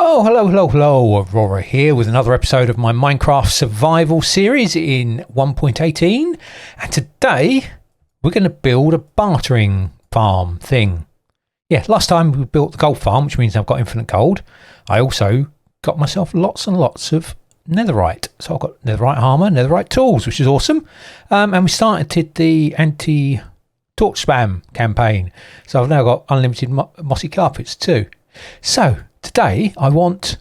Well, hello, Aurora here with another episode of my Minecraft survival series in 1.18, and today we're going to build a bartering farm thing. Yeah, last time we built the gold farm, which means I've got infinite gold. I also got myself lots and lots of netherite, so I've got netherite armor, netherite tools, which is awesome. And we started the anti-torch spam campaign, so I've now got unlimited mossy carpets too. So today I want,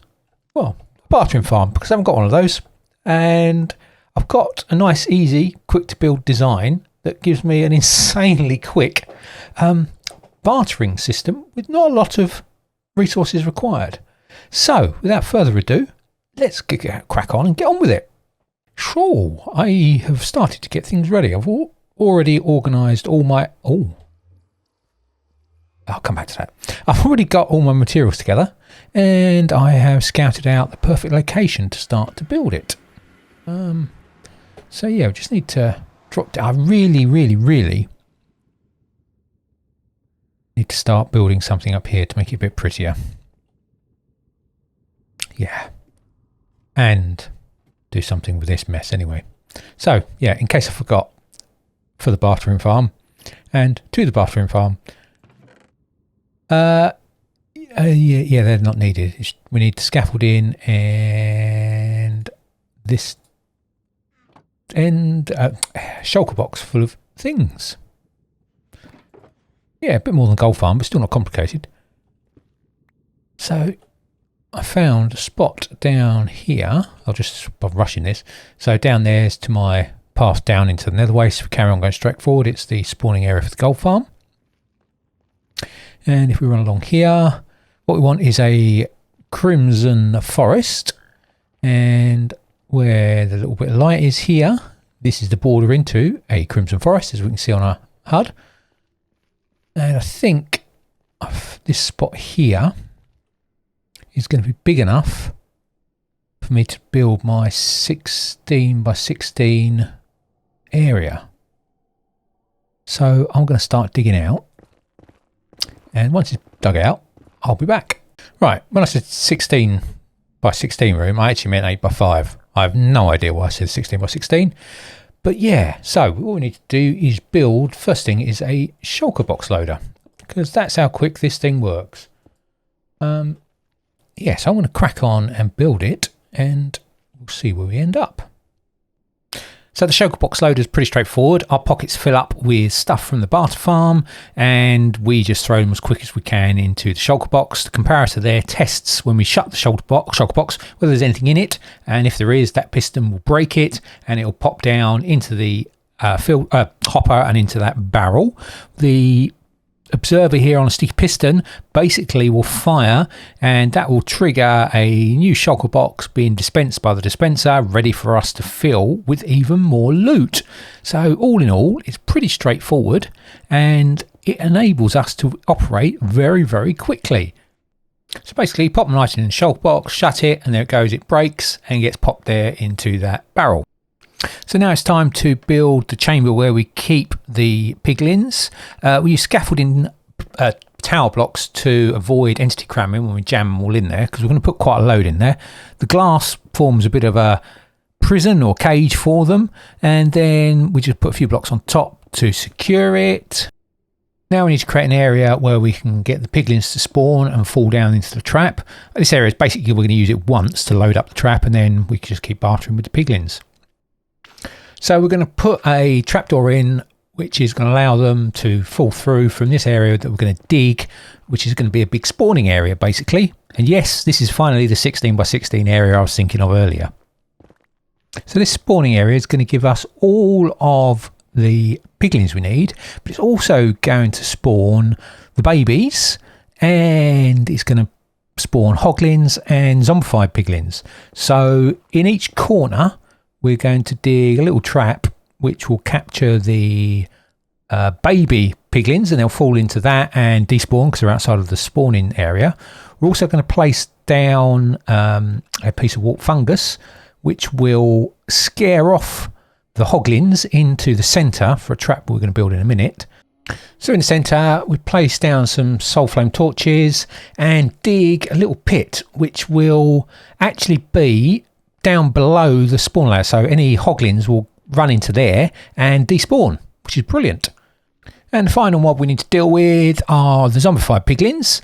well, a bartering farm, because I haven't got one of those, and I've got a nice, easy, quick to build design that gives me an insanely quick bartering system with not a lot of resources required. So without further ado, let's crack on and get on with it. Sure, I have started to get things ready. I've already organised all my... I'll come back to that. I've already got all my materials together, and I have scouted out the perfect location to start to build it. So yeah, we just need to drop down. I really need to start building something up here to make it a bit prettier. Yeah. And do something with this mess anyway. So yeah, in case I forgot, for the bartering farm and to the bartering farm, yeah, they're not needed. We need the scaffolding and this and shulker box full of things. Yeah, a bit more than gold farm, but still not complicated. So I found a spot down here. I'm rushing this. So down there's to my path down into the nether waste. If we carry on going straight forward, it's the spawning area for the gold farm. And if we run along here, what we want is a crimson forest. And where the little bit of light is here, this is the border into a crimson forest, as we can see on our HUD. And I think this spot here is going to be big enough for me to build my 16 by 16 area. So I'm going to start digging out. And once it's dug out, I'll be back. Right, when I said 16 by 16 room, I actually meant 8 by 5. I have no idea why I said 16 by 16. But yeah, so what we need to do is build, first thing is a shulker box loader, because that's how quick this thing works. Yeah, so I'm going to crack on and build it, and we'll see where we end up. So the shulker box loader is pretty straightforward. Our pockets fill up with stuff from the barter farm, and we just throw them as quick as we can into the shulker box. The comparator there tests when we shut the shulker box whether there's anything in it, and if there is, that piston will break it, and it will pop down into the hopper and into that barrel. The observer here on a sticky piston basically will fire, and that will trigger a new shulker box being dispensed by the dispenser, ready for us to fill with even more loot. So all in all, it's pretty straightforward, and it enables us to operate very quickly. So basically, pop them right in the shulker box, shut it, and there it goes. It breaks and gets popped there into that barrel. So now it's time to build the chamber where we keep the piglins. We use scaffolding tower blocks to avoid entity cramming when we jam them all in there, because we're going to put quite a load in there. The glass forms a bit of a prison or cage for them, and then we just put a few blocks on top to secure it. Now we need to create an area where we can get the piglins to spawn and fall down into the trap. This area is basically, we're going to use it once to load up the trap, and then we can just keep bartering with the piglins. So we're going to put a trapdoor in, which is going to allow them to fall through from this area that we're going to dig, which is going to be a big spawning area, basically. And yes, this is finally the 16 by 16 area I was thinking of earlier. So this spawning area is going to give us all of the piglins we need, but it's also going to spawn the babies, and it's going to spawn hoglins and zombified piglins. So in each corner, we're going to dig a little trap which will capture the baby piglins, and they'll fall into that and despawn because they're outside of the spawning area. We're also going to place down a piece of warp fungus which will scare off the hoglins into the centre for a trap we're going to build in a minute. So in the centre, we place down some soul flame torches and dig a little pit, which will actually be down below the spawn layer. So any hoglins will run into there and despawn, which is brilliant. And the final mob we need to deal with are the zombified piglins.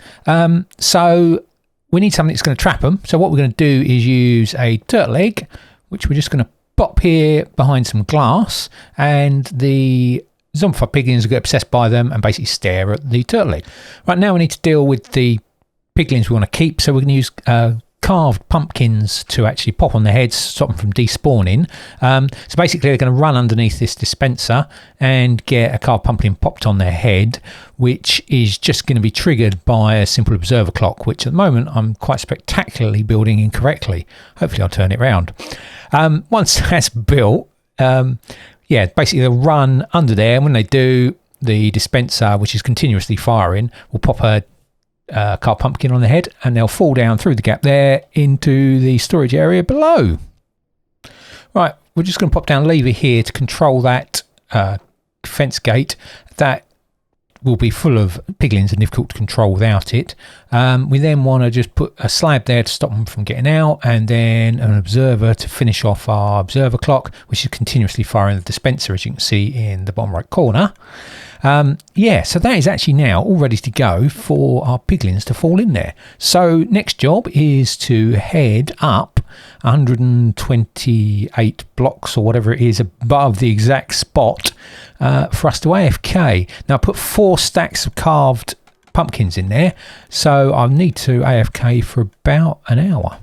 So we need something that's going to trap them. So what we're going to do is use a turtle egg, which we're just going to pop here behind some glass, and the zombified piglins will get obsessed by them and basically stare at the turtle egg. Right, now we need to deal with the piglins we want to keep. So we're going to use carved pumpkins to actually pop on their heads, stop them from despawning. So basically they're going to run underneath this dispenser and get a carved pumpkin popped on their head, which is just going to be triggered by a simple observer clock, which at the moment I'm quite spectacularly building incorrectly. Hopefully I'll turn it round. Once that's built, basically they'll run under there, and when they do, the dispenser, which is continuously firing, will pop a carved pumpkin on the head, and they'll fall down through the gap there into the storage area below. Right, we're just going to pop down a lever here to control that fence gate. That will be full of piglins and difficult to control without it. We then want to just put a slab there to stop them from getting out, and then an observer to finish off our observer clock, which is continuously firing the dispenser, as you can see in the bottom right corner. So that is actually now all ready to go for our piglins to fall in there. So next job is to head up 128 blocks or whatever it is above the exact spot for us to AFK. Now I put 4 stacks of carved pumpkins in there, so I'll need to AFK for about an hour.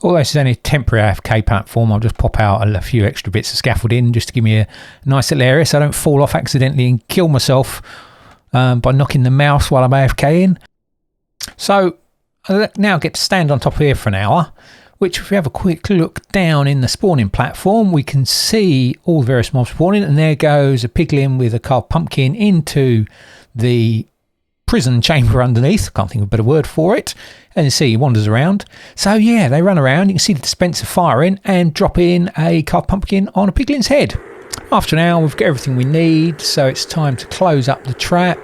Although this is only a temporary AFK platform, I'll just pop out a few extra bits of scaffolding just to give me a nice little area so I don't fall off accidentally and kill myself by knocking the mouse while I'm AFKing. So I now get to stand on top here for an hour, which if we have a quick look down in the spawning platform, we can see all the various mobs spawning, and there goes a piglin with a carved pumpkin into the prison chamber underneath. Can't think of a better word for it. And you see he wanders around. So yeah, they run around. You can see the dispenser firing and drop in a carved pumpkin on a piglin's head. After an hour, we've got everything we need, so it's time to close up the trap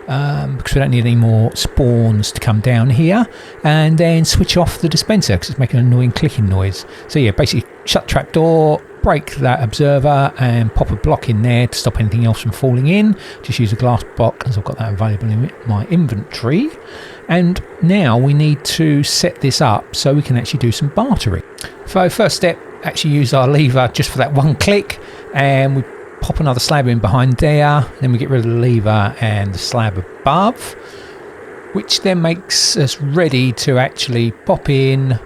because we don't need any more spawns to come down here, and then switch off the dispenser because it's making an annoying clicking noise. So yeah, basically shut the trap door, break that observer, and pop a block in there to stop anything else from falling in. Just use a glass block as I've got that available in my inventory. And now we need to set this up so we can actually do some bartering. So first step, actually use our lever just for that one click, and we pop another slab in behind there. Then we get rid of the lever and the slab above, which then makes us ready to actually pop in a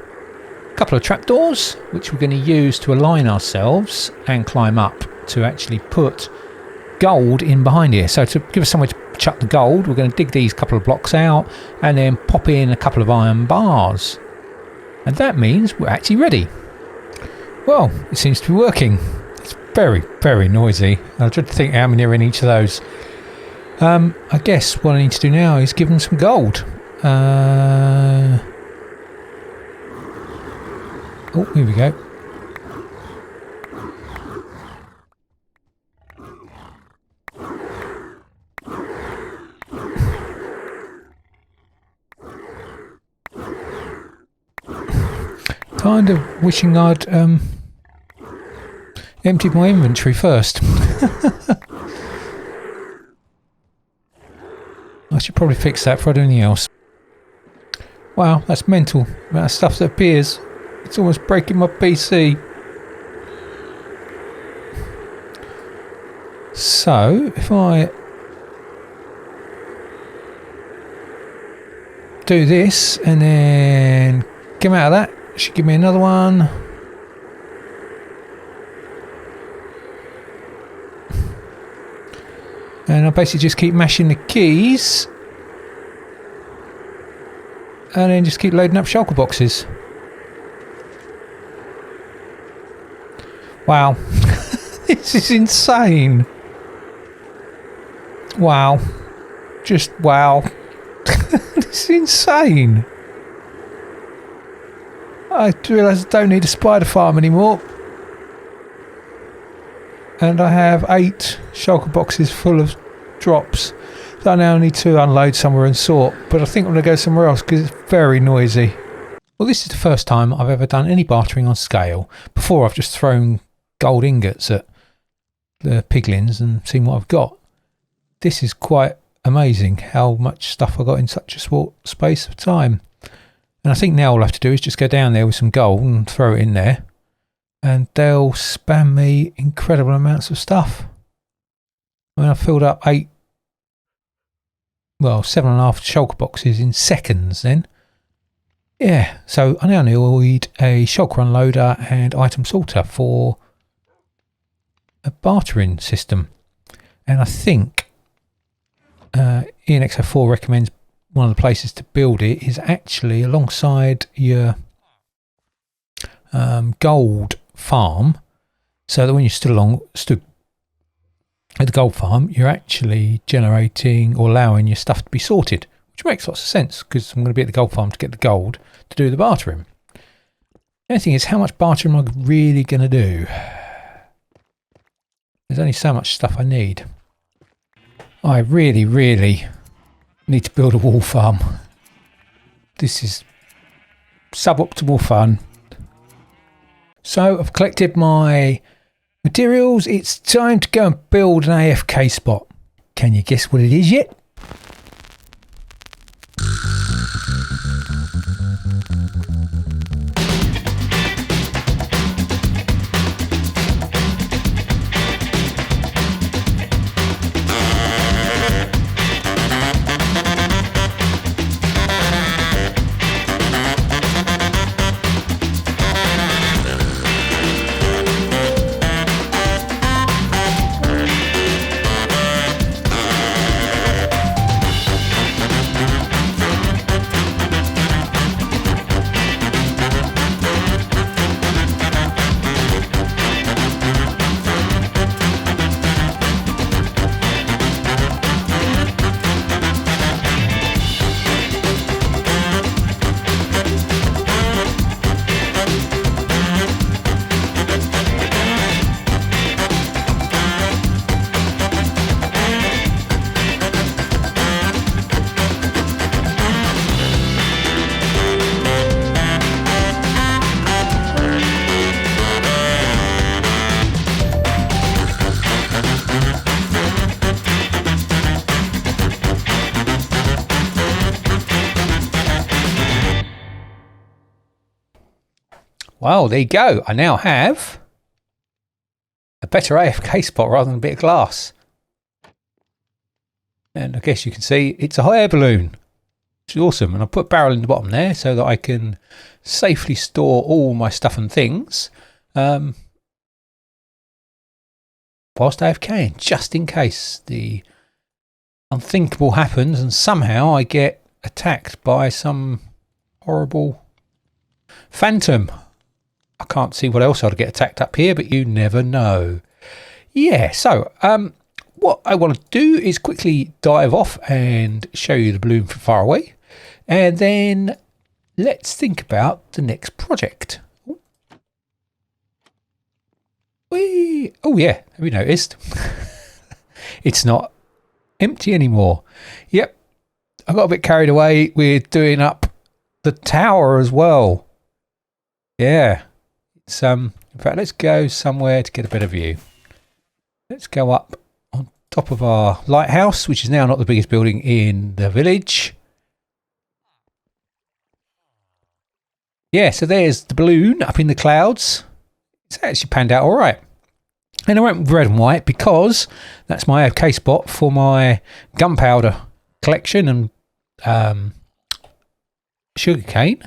couple of trapdoors, which we're going to use to align ourselves and climb up to actually put gold in behind here. So to give us somewhere to chuck the gold, we're going to dig these couple of blocks out and then pop in a couple of iron bars, and that means we're actually ready. Well, it seems to be working. It's very, very noisy. I tried to think how many are in each of those. I guess what I need to do now is give them some gold. Oh, here we go. Kind of wishing I'd emptied my inventory first. I should probably fix that before I do anything else. Wow, that's mental. That stuff that appears. It's almost breaking my PC. So, if I do this and then come out of that, it should give me another one. And I basically just keep mashing the keys and then just keep loading up shulker boxes. Wow. This is insane. Wow. Just wow. This is insane. I realise I don't need a spider farm anymore. And I have 8 shulker boxes full of drops that I now need to unload somewhere and sort, but I think I'm going to go somewhere else because it's very noisy. Well, this is the first time I've ever done any bartering on scale. Before, I've just thrown gold ingots at the piglins and seen what I've got. This is quite amazing how much stuff I got in such a short space of time. And I think now all I have to do is just go down there with some gold and throw it in there, and they'll spam me incredible amounts of stuff. I mean, I filled up 7.5 shulker boxes in seconds then. Yeah, so I now need a shulker unloader and item sorter for a bartering system. And I think ENXO4 recommends one of the places to build it is actually alongside your gold farm, so that when you stood at the gold farm, you're actually generating or allowing your stuff to be sorted, which makes lots of sense because I'm going to be at the gold farm to get the gold to do the bartering. The only thing is, how much bartering am I really going to do? There's only so much stuff I need. I really, really need to build a wool farm. This is suboptimal fun. So I've collected my materials. It's time to go and build an AFK spot. Can you guess what it is yet? Well, there you go. I now have a better AFK spot rather than a bit of glass. And I guess you can see it's a hot air balloon, which is awesome. And I put a barrel in the bottom there so that I can safely store all my stuff and things whilst AFKing, just in case the unthinkable happens and somehow I get attacked by some horrible phantom. I can't see what else I'd get attacked up here, but you never know. Yeah, so what I want to do is quickly dive off and show you the balloon from far away. And then let's think about the next project. Oh yeah, have you noticed? It's not empty anymore. Yep, I got a bit carried away with doing up the tower as well. Yeah. In fact, let's go somewhere to get a better view. Let's go up on top of our lighthouse, which is now not the biggest building in the village. Yeah, so there's the balloon up in the clouds. It's actually panned out all right. And I went with red and white because that's my AFK spot for my gunpowder collection and sugarcane.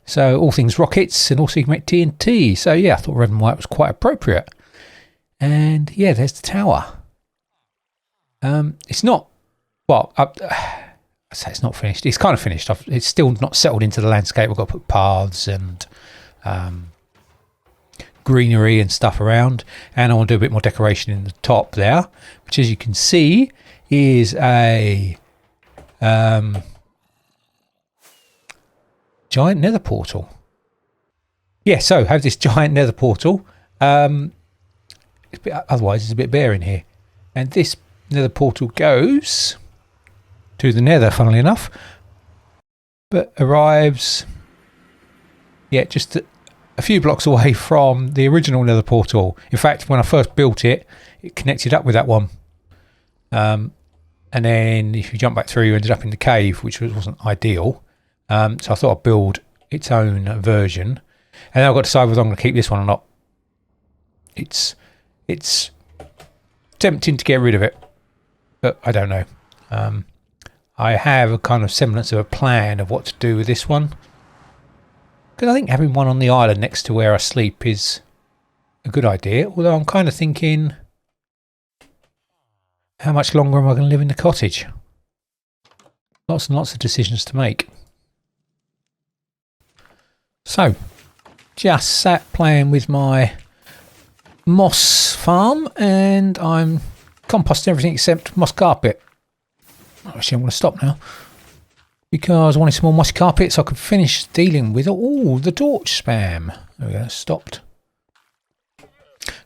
So all things rockets, and also you can make TNT. So yeah, I thought red and white was quite appropriate. And yeah, there's the tower. It's not, well, I say it's not finished. It's kind of finished. It's still not settled into the landscape. We've got to put paths and greenery and stuff around. And I want to do a bit more decoration in the top there, which as you can see is a giant nether portal. Yeah, so have this giant nether portal. Otherwise, it's a bit bare in here. And this nether portal goes to the nether, funnily enough, but arrives, yeah, just a few blocks away from the original nether portal. In fact, when I first built it, it connected up with that one. And then if you jump back through, you ended up in the cave, which wasn't ideal. So I thought I'd build its own version. And now I've got to decide whether I'm going to keep this one or not. It's tempting to get rid of it, but I don't know. I have a kind of semblance of a plan of what to do with this one. Because I think having one on the island next to where I sleep is a good idea. Although I'm kind of thinking, how much longer am I going to live in the cottage? Lots and lots of decisions to make. So, just sat playing with my moss farm, and I'm composting everything except moss carpet. Actually, I'm going to stop now because I wanted some more mossy carpet so I could finish dealing with all the torch spam. There we go, stopped.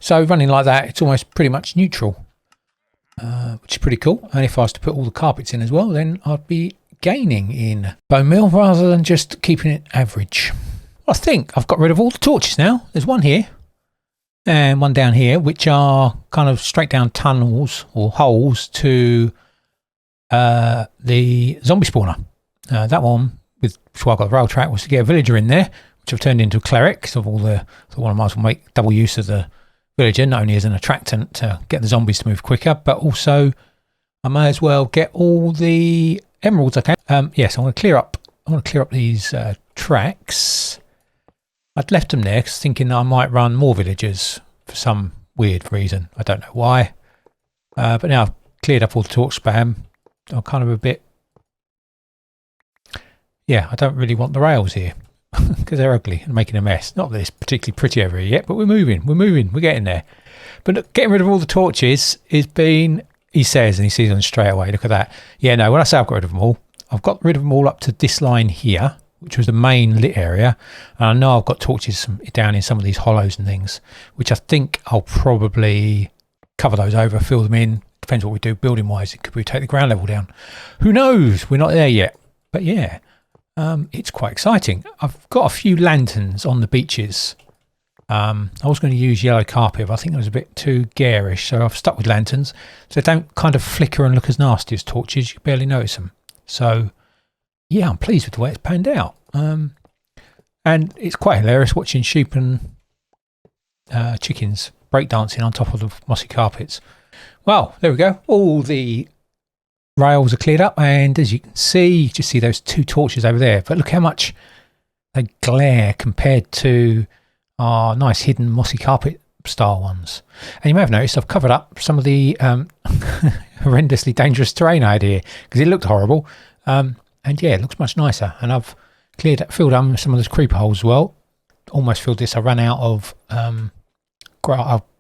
So running like that, it's almost pretty much neutral, which is pretty cool. And if I was to put all the carpets in as well, then I'd be gaining in bone meal rather than just keeping it average. I think I've got rid of all the torches now. There's one here and one down here, which are kind of straight down tunnels or holes to the zombie spawner. That one, with which I got the rail track, was to get a villager in there, which I've turned into a cleric. So all the one I might as well make double use of the villager, not only as an attractant to get the zombies to move quicker, but also I may as well get all the emeralds I can. Yes, I want to clear up. I want to clear up these tracks. I'd left them there because thinking I might run more villagers for some weird reason. I don't know why. But now I've cleared up all the torch spam. I'm kind of a bit... Yeah, I don't really want the rails here because they're ugly and making a mess. Not that it's particularly pretty over here yet, but we're moving, we're getting there. But look, getting rid of all the torches has been, he says, and he sees them straight away. Look at that. Yeah, no, when I say I've got rid of them all, I've got rid of them all up to this line here, which was the main lit area. And I know I've got torches down in some of these hollows and things, which I think I'll probably cover those over, fill them in. Depends what we do building wise. Could we take the ground level down? Who knows? We're not there yet. But yeah, it's quite exciting. I've got a few lanterns on the beaches. I was going to use yellow carpet, but I think it was a bit too garish. So I've stuck with lanterns. So they don't kind of flicker and look as nasty as torches. You barely notice them. So yeah, I'm pleased with the way it's panned out. And it's quite hilarious watching sheep and chickens breakdancing on top of the mossy carpets. Well, there we go. All the rails are cleared up, and as you can see, you just see those two torches over there. But look how much they glare compared to our nice hidden mossy carpet style ones. And you may have noticed I've covered up some of the horrendously dangerous terrain I had here because it looked horrible. And yeah, it looks much nicer. And I've filled up some of those creeper holes as well. Almost filled this. I ran out of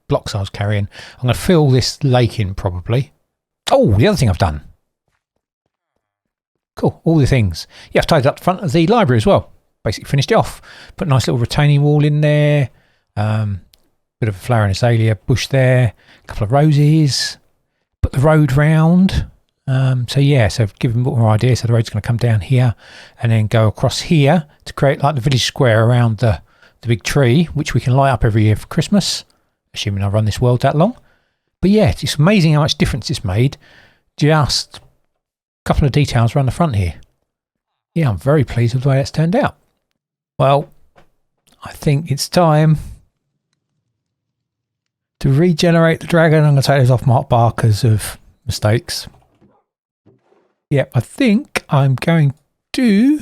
blocks I was carrying. I'm going to fill this lake in probably. Oh, the other thing I've done. Cool, all the things. Yeah, I've tidied up the front of the library as well. Basically finished it off. Put a nice little retaining wall in there. Bit of a flower and azalea bush there. A couple of roses. Put the road round. So yeah, so I've given a bit more idea. So the road's going to come down here and then go across here to create like the village square around the big tree, which we can light up every year for Christmas, assuming I run this world that long. But yeah, it's amazing how much difference it's made. Just a couple of details around the front here. Yeah, I'm very pleased with the way that's turned out. Well, I think it's time to regenerate the dragon. I'm going to take those off my hotbar because of mistakes. Yep, I think I'm going to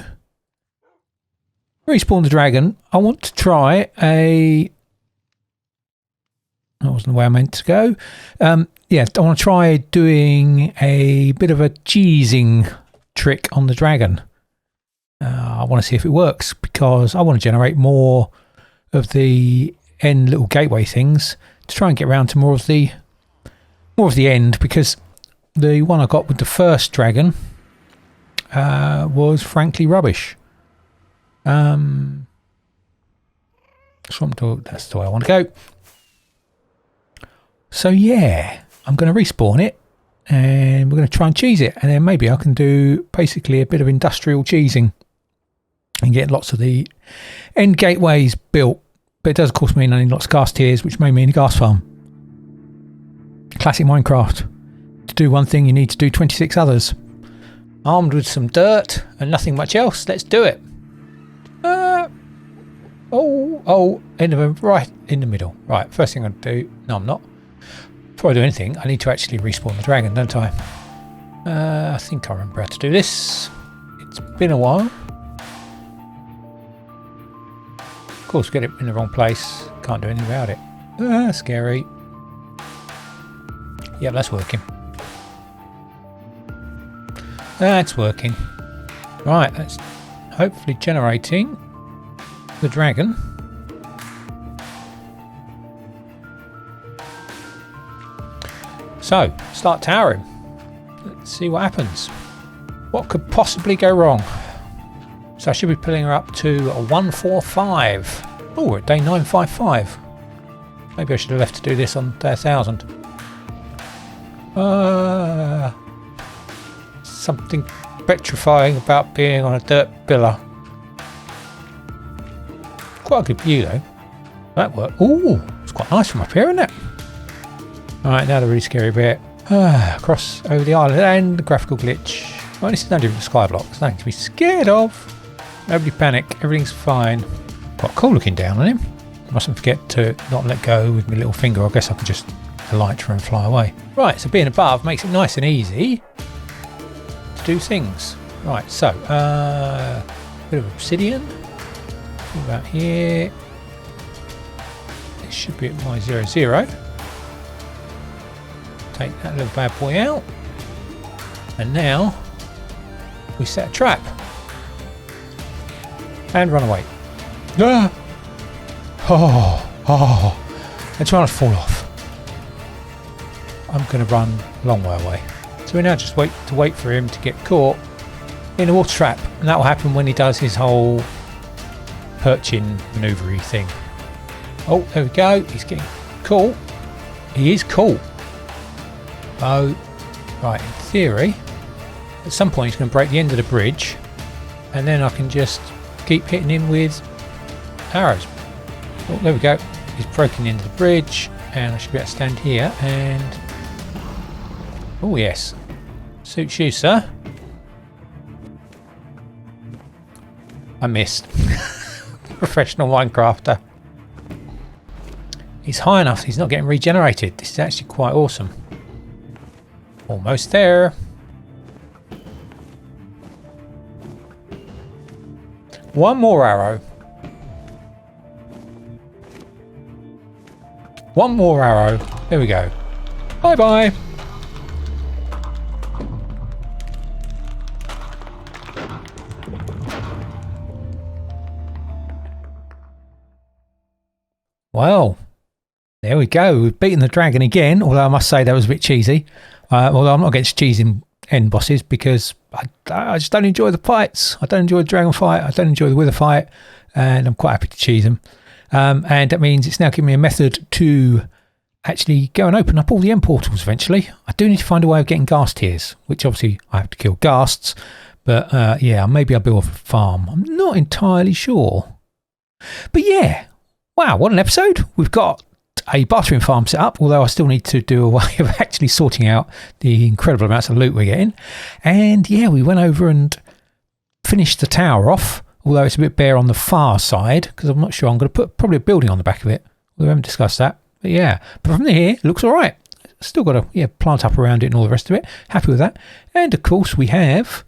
respawn the dragon. I want to try that wasn't the way I meant to go. Yeah, I want to try doing a bit of a cheesing trick on the dragon. I want to see if it works because I want to generate more of the end little gateway things to try and get around to more of the end, because the one I got with the first dragon was frankly rubbish. That's the way I want to go. So yeah, I'm going to respawn it and we're going to try and cheese it, and then maybe I can do basically a bit of industrial cheesing and get lots of the end gateways built. But it does of course mean I need lots of gas tiers, which may mean a gas farm. Classic Minecraft. To do one thing you need to do 26 others. Armed with some dirt and nothing much else, let's do it. Right in the middle. Right, first thing I'm going to do, no I'm not. Before I do anything, I need to actually respawn the dragon, don't I? I think I remember how to do this. It's been a while. Of course, get it in the wrong place. Can't do anything about it. Scary. Yeah, that's working. That's working. Right, that's hopefully generating the dragon. So, start towering. Let's see what happens. What could possibly go wrong? So I should be pulling her up to a 145. Oh, we're at day 955. Maybe I should have left to do this on day 1000. Something petrifying about being on a dirt pillar. Quite a good view though. That worked. Ooh, it's quite nice from up here, isn't it? Alright, now the really scary bit. Cross over the island and the graphical glitch. Well, this is no different to Skyblock. There's nothing to be scared of. Nobody panic, everything's fine. Quite cool looking down on him. Mustn't forget to not let go with my little finger. I guess I could just alight her and fly away. Right, so being above makes it nice and easy to do things. Right, so, bit of obsidian. What about here? It should be at Y00. Take that little bad boy out. And now we set a trap. And run away. Ah! They're trying to fall off. I'm going to run a long way away. So we now just wait for him to get caught in a water trap. And that will happen when he does his whole perching manoeuvre thing. Oh, there we go. He's getting caught. He is caught. Oh, right. In theory, at some point he's going to break the end of the bridge. And then I can just keep hitting him with arrows. Oh, there we go. He's broken into the bridge, and I should be able to stand here and... Oh yes, suits you, sir. I missed. Professional Minecrafter. He's high enough, he's not getting regenerated. This is actually quite awesome. Almost there. One more arrow. One more arrow. There we go. Bye bye. Well, there we go. We've beaten the dragon again, although I must say that was a bit cheesy. Although I'm not against cheesing end bosses because I just don't enjoy the fights. I don't enjoy the dragon fight. I don't enjoy the wither fight, and I'm quite happy to cheese them. And that means it's now giving me a method to actually go and open up all the end portals eventually. I do need to find a way of getting ghast tiers, which obviously I have to kill ghasts. But yeah, maybe I'll build a farm. I'm not entirely sure. But yeah, wow, what an episode. We've got a bartering farm set up, although I still need to do a way of actually sorting out the incredible amounts of loot we're getting. And yeah, we went over and finished the tower off, although it's a bit bare on the far side, because I'm not sure. I'm going to put probably a building on the back of it. We haven't discussed that. But yeah, but from here, it looks all right. Still got to plant up around it and all the rest of it. Happy with that. And of course, we have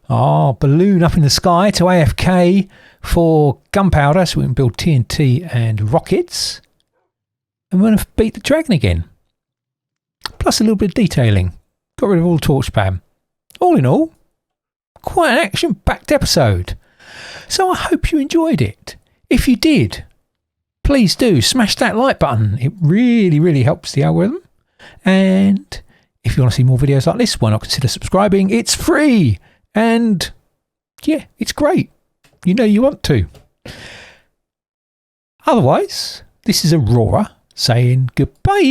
our balloon up in the sky to AFK for gunpowder, so we can build TNT and rockets. And we're going to beat the dragon again. Plus a little bit of detailing. Got rid of all the torch spam. All in all, quite an action-packed episode. So I hope you enjoyed it. If you did, please do smash that like button. It really, really helps the algorithm. And if you want to see more videos like this, why not consider subscribing? It's free. And yeah, it's great. You know you want to. Otherwise, this is Aurora saying goodbye.